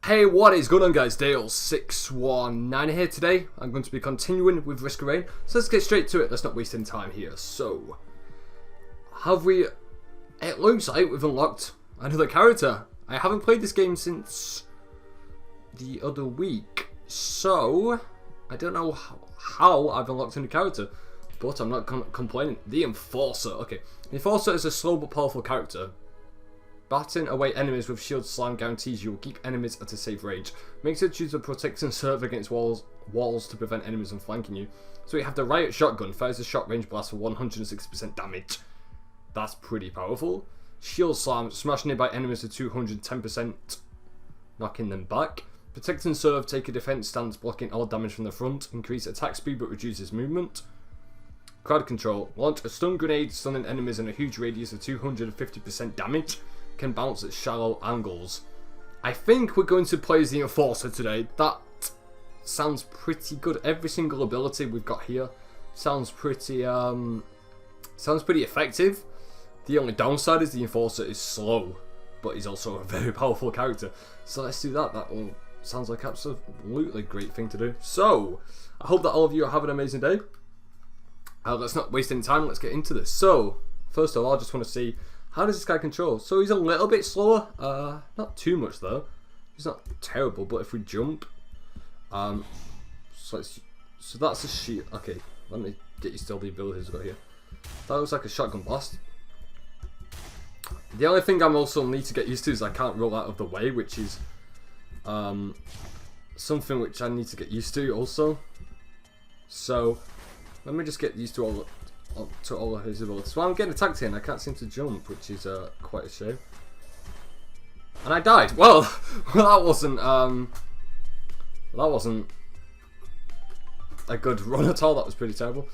Hey, what is going on, guys? Dale619 here today. I'm going to be continuing with Risk of Rain, so let's get straight to it. Let's not waste any time here. So, it looks like we've unlocked another character. I haven't played this game since the other week, so I don't know how I've unlocked a new character, but I'm not complaining. The Enforcer. Okay, the Enforcer is a slow but powerful character. Batting away enemies with shield slam guarantees you will keep enemies at a safe range. Makes it choose to protect and serve against walls to prevent enemies from flanking you. So we have the Riot Shotgun, fires a short range blast for 160% damage. That's pretty powerful. Shield Slam, smash nearby enemies to 210%, knocking them back. Protect and serve, take a defense stance, blocking all damage from the front. Increase attack speed but reduces movement. Crowd control, launch a stun grenade, stunning enemies in a huge radius of 250% damage. Can bounce at shallow angles. I think we're going to play as the Enforcer today. That sounds pretty good. Every single ability we've got here sounds pretty effective. The only downside is the Enforcer is slow, but he's also a very powerful character. So let's do that. That sounds like absolutely great thing to do. So I hope that all of you have an amazing day. Let's not waste any time. Let's get into this. So first of all, I just want to see, how does this guy control? So he's a little bit slower, not too much though. He's not terrible, but if we jump, so that's a shield. Okay, let me get used to all the abilities we've got here. That looks like a shotgun blast. The only thing I'm also need to get used to is I can't roll out of the way, which is something which I need to get used to also. So let me just get used to all of his abilities. Well, I'm getting attacked here and I can't seem to jump, which is quite a shame. And I died. Well, that wasn't a good run at all. That was pretty terrible.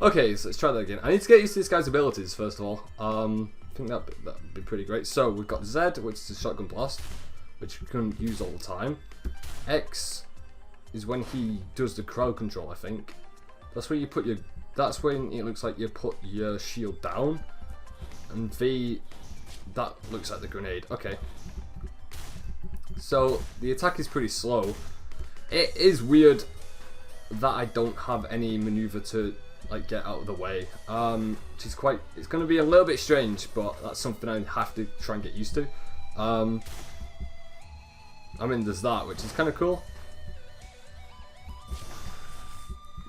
Okay, so let's try that again. I need to get used to this guy's abilities first of all. I think that'd be pretty great. So we've got Z, which is a shotgun blast, which we can use all the time. X is when he does the crowd control, I think. That's where you put your. That's when it looks like you put your shield down. And V, that looks like the grenade. Okay. So the attack is pretty slow. It is weird that I don't have any maneuver to like get out of the way. Which is it's going to be a little bit strange, but that's something I have to try and get used to. I mean, there's that, which is kind of cool.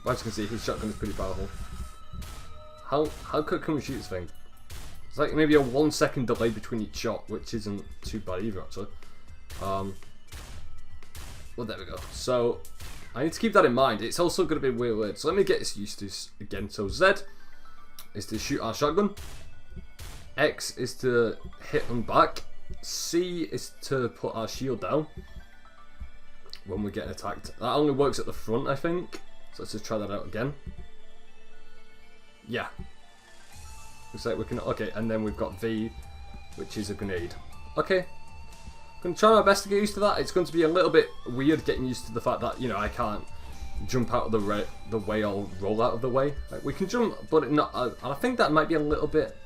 As you can see, his shotgun is pretty powerful. How quick can we shoot this thing? It's like maybe a 1 second delay between each shot, which isn't too bad either, actually. Well, there we go. So I need to keep that in mind. It's also going to be weird. So let me get used to this again. So Z is to shoot our shotgun. X is to hit them back. C is to put our shield down when we get attacked. That only works at the front, I think. So let's just try that out again. Yeah. Looks like we can. Okay, and then we've got V, which is a grenade. Okay. I'm going to try my best to get used to that. It's going to be a little bit weird getting used to the fact that, you know, I can't jump out of the way or roll out of the way. Like, we can jump, but not. I think that might be a little bit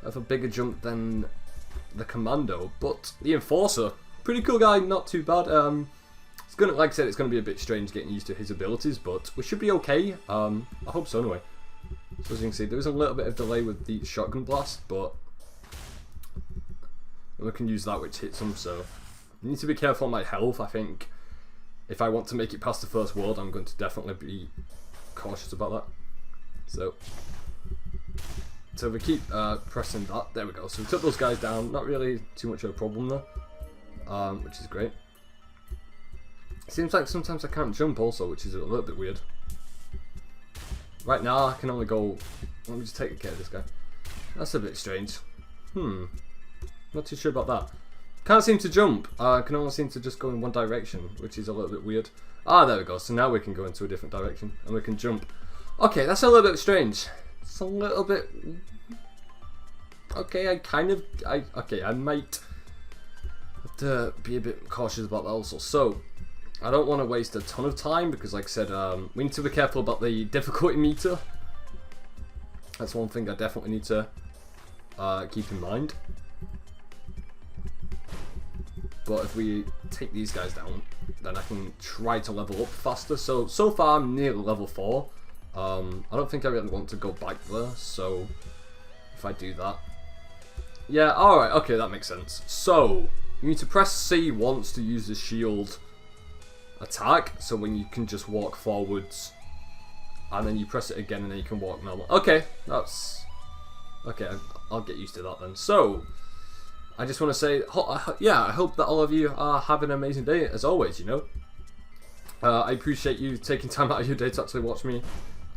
of a bigger jump than the Commando. But the Enforcer, pretty cool guy, not too bad. It's gonna, like I said, it's gonna be a bit strange getting used to his abilities, but we should be okay. I hope so anyway. So as you can see, there was a little bit of delay with the shotgun blast, but we can use that, which hits him. So I need to be careful on my health. I think if I want to make it past the first world, I'm going to definitely be cautious about that. So if we keep pressing that, there we go. So we took those guys down. Not really too much of a problem though, which is great. Seems like sometimes I can't jump also, which is a little bit weird. Right now I can only go. Let me just take care of this guy. That's a bit strange. Not too sure about that. Can't seem to jump. I can only seem to just go in one direction, which is a little bit weird. Ah, there we go. So now we can go into a different direction and we can jump. Okay, that's a little bit strange. It's a little bit. Okay, I might have to be a bit cautious about that also. So I don't want to waste a ton of time because, like I said, we need to be careful about the difficulty meter. That's one thing I definitely need to keep in mind. But if we take these guys down, then I can try to level up faster. So far I'm near level 4. I don't think I really want to go back there, so if I do that. Yeah, alright, okay, that makes sense. So, you need to press C once to use the shield attack, so when you can just walk forwards, and then you press it again and then you can walk normal. Okay, that's... Okay, I'll get used to that then. So, I just want to say, yeah, I hope that all of you are having an amazing day, as always, you know. I appreciate you taking time out of your day to actually watch me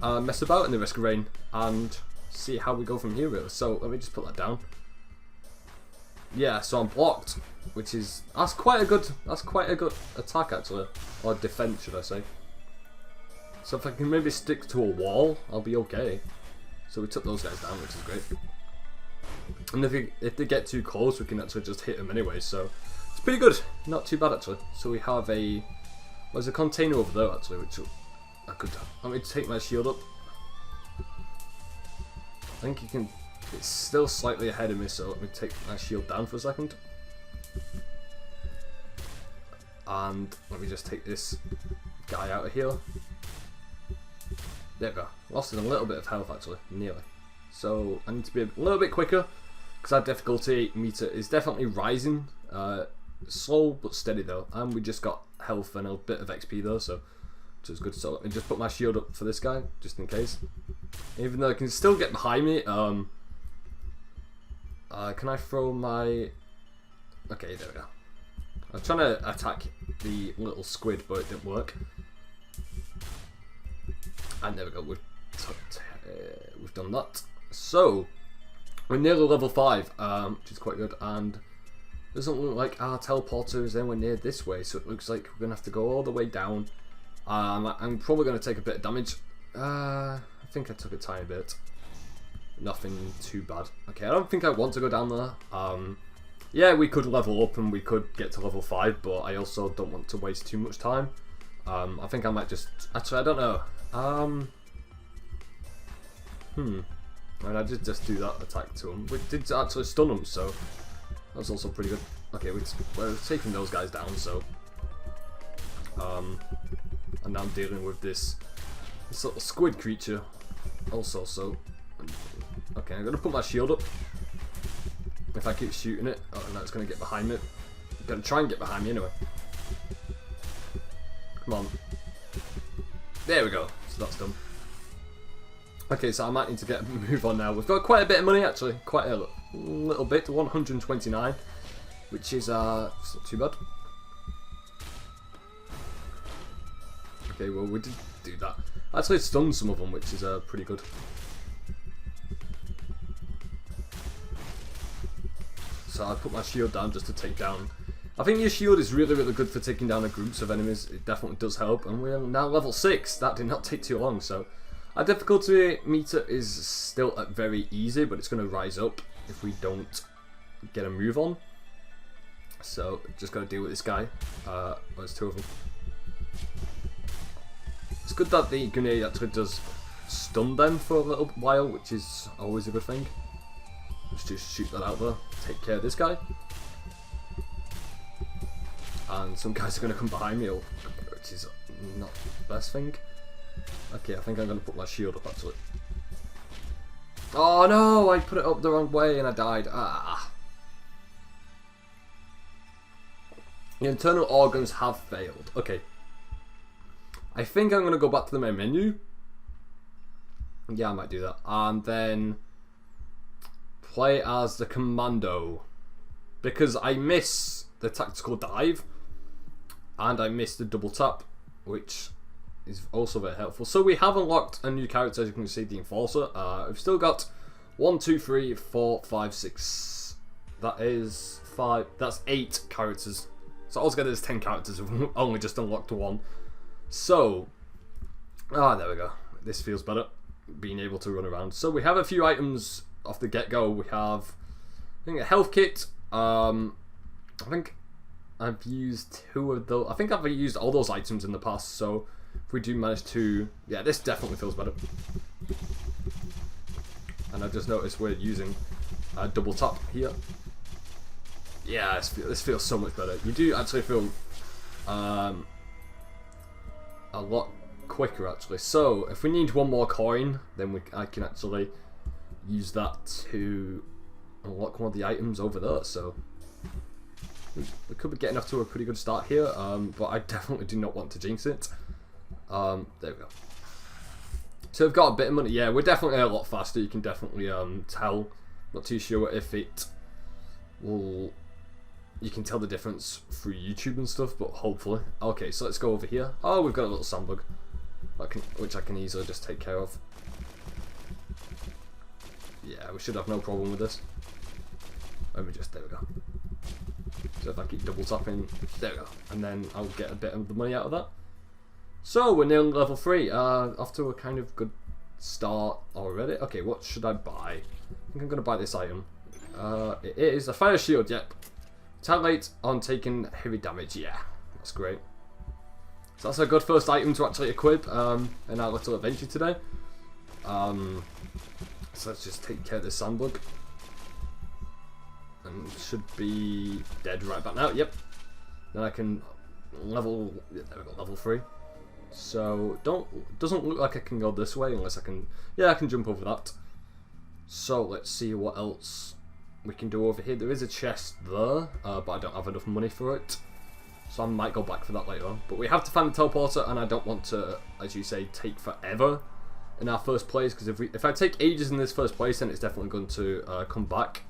mess about in the Risk of Rain, and see how we go from here, really. So, let me just put that down. Yeah, so I'm blocked, which is, that's quite a good attack, actually. Or defense, should I say. So if I can maybe stick to a wall, I'll be okay. So we took those guys down, which is great. And if they get too close, we can actually just hit them anyway, so it's pretty good. Not too bad, actually. So we have there's a container over there, actually, which I could, let me take my shield up. I think you can, it's still slightly ahead of me, so let me take my shield down for a second. And let me just take this guy out of here. There we go. Lost a little bit of health, actually, nearly. So I need to be a little bit quicker, because our difficulty meter is definitely rising. Slow but steady though, and we just got health and a bit of XP though, so which is good. So let me just put my shield up for this guy, just in case. Even though I can still get behind me. Can I throw my... Okay, there we go. I was trying to attack the little squid, but it didn't work. And there we go, we've done that. So, we're nearly level 5, which is quite good, and doesn't look like our teleporter is anywhere near this way, so it looks like we're going to have to go all the way down. I'm probably going to take a bit of damage. I think I took a tiny bit. Nothing too bad. Okay, I don't think I want to go down there. Yeah, we could level up and we could get to level 5, but I also don't want to waste too much time. I think I might just... Actually, I don't know. I mean, I did just do that attack to him. We did actually stun him, so that was also pretty good. Okay, we're taking those guys down, so... and now I'm dealing with this little squid creature also, so... Okay, I'm going to put my shield up. If I keep shooting it... Oh, no, it's going to get behind me. I'm going to try and get behind me anyway. Come on. There we go. So that's done. Okay, so I might need to get a move on now. We've got quite a bit of money, actually. Quite a little bit. 129. Which is, it's not too bad. Okay, well, we did do that. I actually stunned some of them, which is pretty good. So I put my shield down just to take down. I think your shield is really, really good for taking down the groups of enemies. It definitely does help. And we're now level 6. That did not take too long. So our difficulty meter is still at very easy, but it's going to rise up if we don't get a move on. So just got to deal with this guy. There's 2 of them. It's good that the grenade actually does stun them for a little while, which is always a good thing. Let's just shoot that out there. Take care of this guy. And some guys are going to come behind me, which is not the best thing. Okay, I think I'm going to put my shield up, actually. Oh no, I put it up the wrong way and I died. Ah. The internal organs have failed. Okay. I think I'm going to go back to the main menu. Yeah, I might do that. And then play as the commando. Because I miss the tactical dive. And I missed the double tap, which is also very helpful. So we have unlocked a new character, as you can see, the Enforcer. We've still got 1, 2, 3, 4, 5, 6. That is 5. That's 8 characters. So altogether there's 10 characters. We've only just unlocked 1. So, there we go. This feels better, being able to run around. So we have a few items off the get-go. We have, I think, a health kit. I think I've used 2 of those. I think I've used all those items in the past. So if we do manage to, yeah, this definitely feels better. And I've just noticed we're using a double tap here. Yeah, this feels so much better. You do actually feel a lot quicker actually. So if we need one more coin, then I can actually use that to unlock one of the items over there. So we could be getting off to a pretty good start here, but I definitely do not want to jinx it. There we go. So we've got a bit of money. Yeah, we're definitely a lot faster. You can definitely tell. Not too sure if it will. You can tell the difference through YouTube and stuff, but hopefully. Okay, so let's go over here. Oh, we've got a little sandbug, which I can easily just take care of. Yeah, we should have no problem with this. Let me just, there we go. So if I keep double tapping, there we go. And then I'll get a bit of the money out of that. So we're nearly level 3, off to a kind of good start already. Okay, what should I buy? I think I'm going to buy this item. It is a fire shield, yep. Retaliate on taking heavy damage, yeah. That's great. So that's a good first item to actually equip in our little adventure today. So let's just take care of this sandbug. And should be dead right about now, yep. Then I can level, yeah, there we go, level 3. So doesn't look like I can go this way unless I can, yeah, I can jump over that. So let's see what else we can do over here. There is a chest there, but I don't have enough money for it. So I might go back for that later on. But we have to find the teleporter, and I don't want to, as you say, take forever in our first place, because if I take ages in this first place, then it's definitely going to come back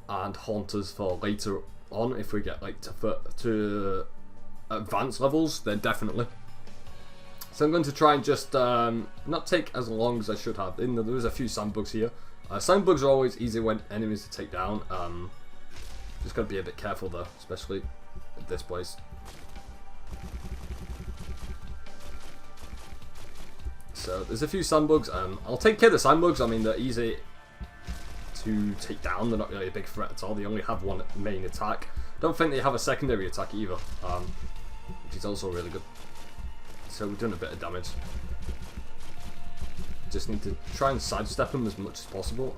and haunt us for later on if we get like to advanced levels, then definitely. So I'm going to try and just not take as long as I should have. There's a few sandbugs here. Sandbugs are always easy when enemies to take down. Just got to be a bit careful though, especially at this place. So there's a few sandbugs. I'll take care of the sandbugs. I mean, they're easy to take down. They're not really a big threat at all. They only have one main attack. Don't think they have a secondary attack either, which is also really good. So we're doing a bit of damage. Just need to try and sidestep them as much as possible.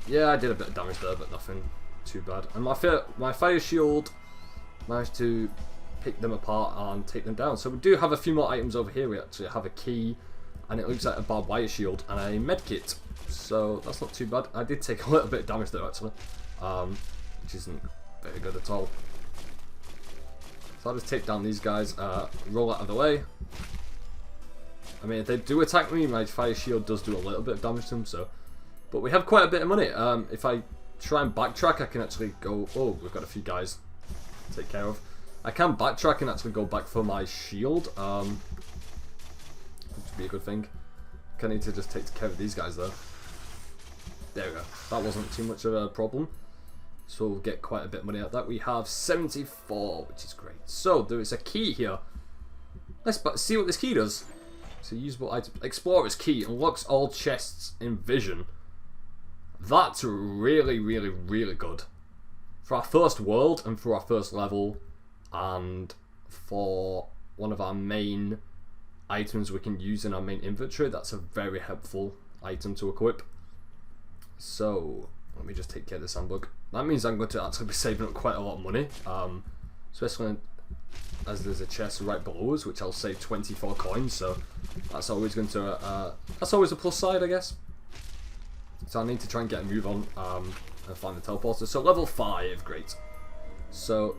Yeah, I did a bit of damage there, but nothing too bad. And my fire shield managed to pick them apart and take them down. So we do have a few more items over here. We actually have a key, and it looks like a barbed wire shield and a med kit. So that's not too bad. I did take a little bit of damage there actually, which isn't very good at all. So I'll just take down these guys, roll out of the way. I mean, if they do attack me, my fire shield does do a little bit of damage to them, so. But we have quite a bit of money. If I try and backtrack, I can actually go, oh, we've got a few guys to take care of. I can backtrack and actually go back for my shield, which would be a good thing. I need to just take care of these guys though. There we go. That wasn't too much of a problem. So we'll get quite a bit of money out of that. We have 74, which is great. So there is a key here. Let's see what this key does. So usable item. Explorer's key unlocks all chests in vision. That's really, really, really good. For our first world and for our first level, and for one of our main items we can use in our main inventory, that's a very helpful item to equip. So let me just take care of the sandbug. That means I'm going to actually be saving up quite a lot of money, especially as there's a chest right below us, which I'll save 24 coins. So that's always going to that's always a plus side, I guess. So I need to try and get a move on and find the teleporter. So level 5, great. So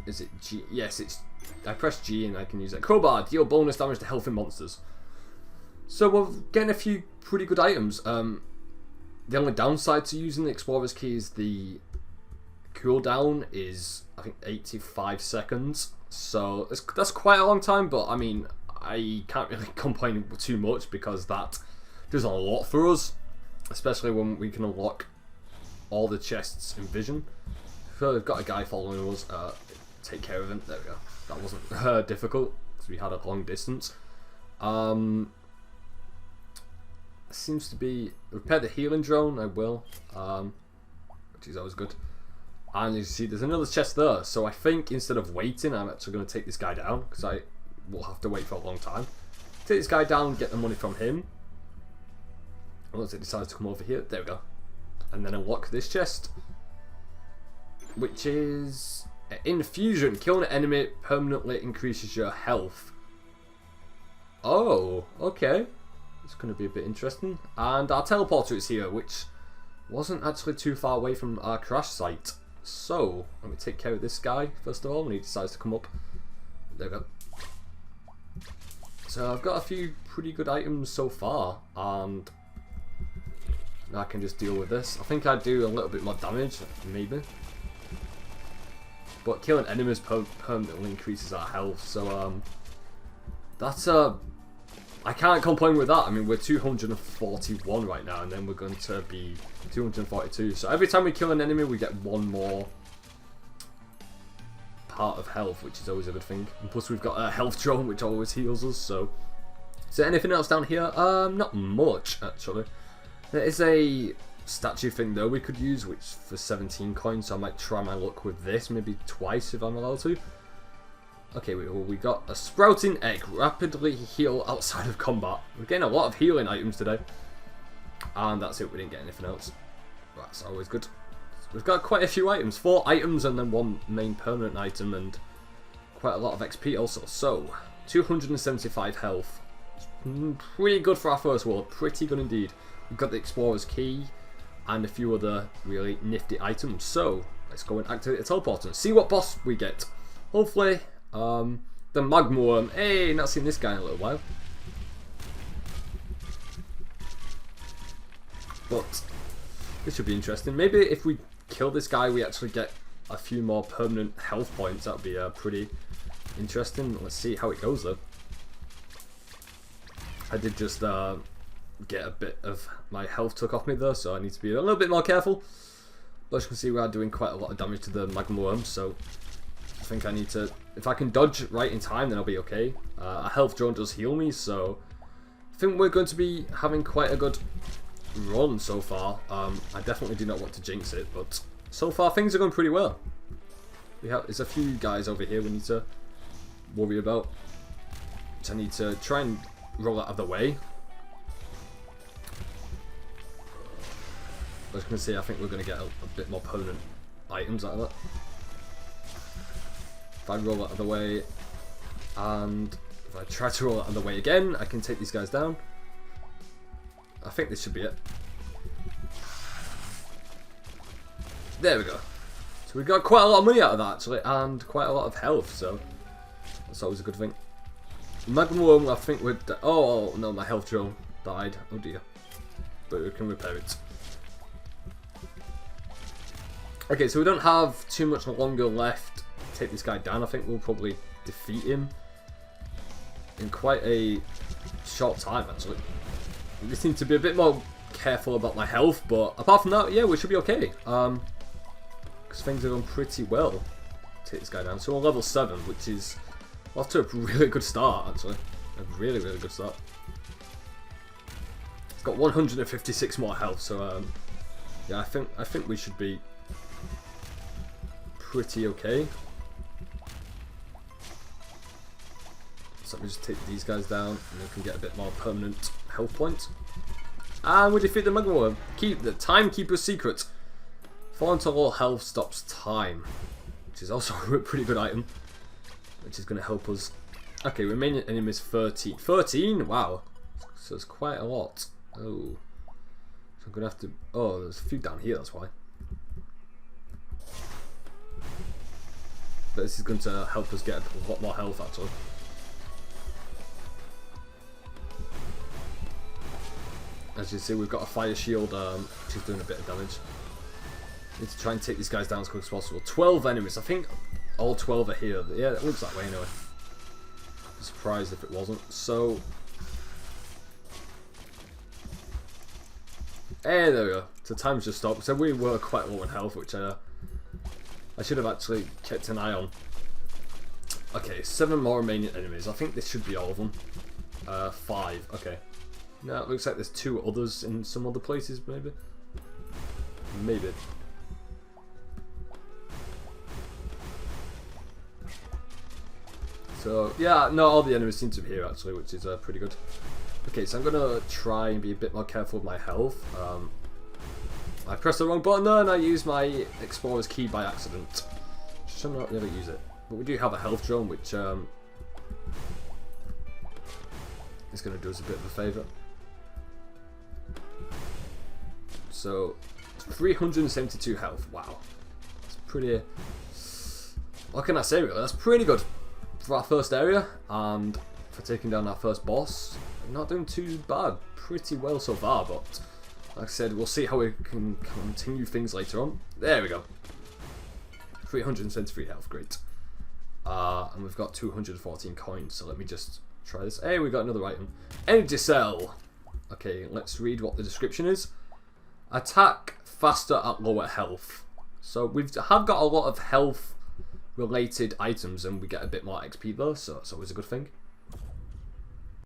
is it G? Yes, it's. I press G and I can use it. Crowbar, deal bonus damage to healthy monsters. So we're getting a few pretty good items. The only downside to using the Explorer's Key is the cooldown is, I think, 85 seconds. So that's quite a long time, but I mean, I can't really complain too much because that does a lot for us, especially when we can unlock all the chests in vision. So we've got a guy following us. Take care of him. There we go. That wasn't difficult because we had a long distance. Seems to be repair the healing drone. I will, which is always good. And you see, there's another chest there. So I think instead of waiting, I'm actually going to take this guy down because I will have to wait for a long time. Take this guy down, get the money from him, Once it decides to come over here, there we go. And then unlock this chest, which is infusion. Killing an enemy permanently increases your health. Oh, okay. It's going to be a bit interesting. And our teleporter is here, which wasn't actually too far away from our crash site. So, let me take care of this guy first of all when he decides to come up. There we go. So I've got a few pretty good items so far, and I can just deal with this. I think I do a little bit more damage, maybe. But killing enemies permanently increases our health, so that's I can't complain with that. I mean, we're 241 right now, and then we're going to be 242. So every time we kill an enemy, we get one more part of health, which is always a good thing. And plus, we've got a health drone, which always heals us. So, is there anything else down here? Not much actually. There is a statue thing though we could use, which for 17 coins. So I might try my luck with this, maybe twice if I'm allowed to. Okay, we got a sprouting egg. Rapidly heal outside of combat. We're getting a lot of healing items today. And that's it, we didn't get anything else. That's always good. We've got quite a few items. 4 items and then 1 main permanent item and quite a lot of XP also. So, 275 health. Pretty good for our first world. Pretty good indeed. We've got the Explorer's Key and a few other really nifty items. So, let's go and activate the teleporter and see what boss we get. Hopefully, the magma worm. Hey, not seen this guy in a little while. But this should be interesting. Maybe if we kill this guy, we actually get a few more permanent health points. That would be pretty interesting. Let's see how it goes though. I did just get a bit of my health took off me though, so I need to be a little bit more careful. But as you can see, we are doing quite a lot of damage to the magma worm, so I think I need to, if I can dodge right in time, then I'll be okay. A health drone does heal me, so I think we're going to be having quite a good run so far. I definitely do not want to jinx it, but so far things are going pretty well. There's a few guys over here we need to worry about, which I need to try and roll out of the way. As you can see, I think we're going to get a bit more permanent items out of that. If I roll out of the way, and if I try to roll out of the way again, I can take these guys down. I think this should be it. There we go. So we got quite a lot of money out of that actually, and quite a lot of health, so that's always a good thing. Magma worm, I think we're... Oh no, my health drone died. Oh dear. But we can repair it. Okay, so we don't have too much longer left to take this guy down. I think we'll probably defeat him in quite a short time actually. I just need to be a bit more careful about my health, but apart from that, yeah, we should be okay. Because things are going pretty well. Take this guy down. So we're level 7, which is off to a really good start, actually. A really, really good start. It's got 156 more health, so yeah, I think we should be pretty okay. So let me just take these guys down, and we can get a bit more permanent health points. And we defeat the magma worm. Keep the timekeeper's secret. Fall into low health stops time, which is also a pretty good item, which is going to help us. Okay, remaining enemies 13. 13? Wow. So it's quite a lot. Oh. So I'm going to have to... Oh, there's a few down here, that's why. But this is going to help us get a lot more health, actually. As you see, we've got a fire shield, which is doing a bit of damage. Need to try and take these guys down as quick as possible. 12 enemies. I think all 12 are here. Yeah, it looks that way anyway. I'm surprised if it wasn't. So, hey, there we go. So time's just stopped. So we were quite low in health, which I should have actually kept an eye on. Okay, 7 more remaining enemies. I think this should be all of them. 5. Okay. Now it looks like there's 2 others in some other places, maybe. Maybe. So, yeah, no, all the enemies seem to be here actually, which is pretty good. Okay, so I'm gonna try and be a bit more careful with my health. I pressed the wrong button there and I used my Explorer's key by accident. Should not never use it. But we do have a health drone, which is gonna do us a bit of a favour. So 372 health. Wow, it's pretty. What can I say really? That's pretty good for our first area and for taking down our first boss. Not doing too bad. Pretty well so far, but like I said, we'll see how we can continue things later on. There we go. 373 health, great. And we've got 214 coins, so let me just try this. Hey, we got another item. Energy cell. Okay, let's read what the description is. Attack faster at lower health. So we have got a lot of health related items and we get a bit more XP though, so it's always a good thing.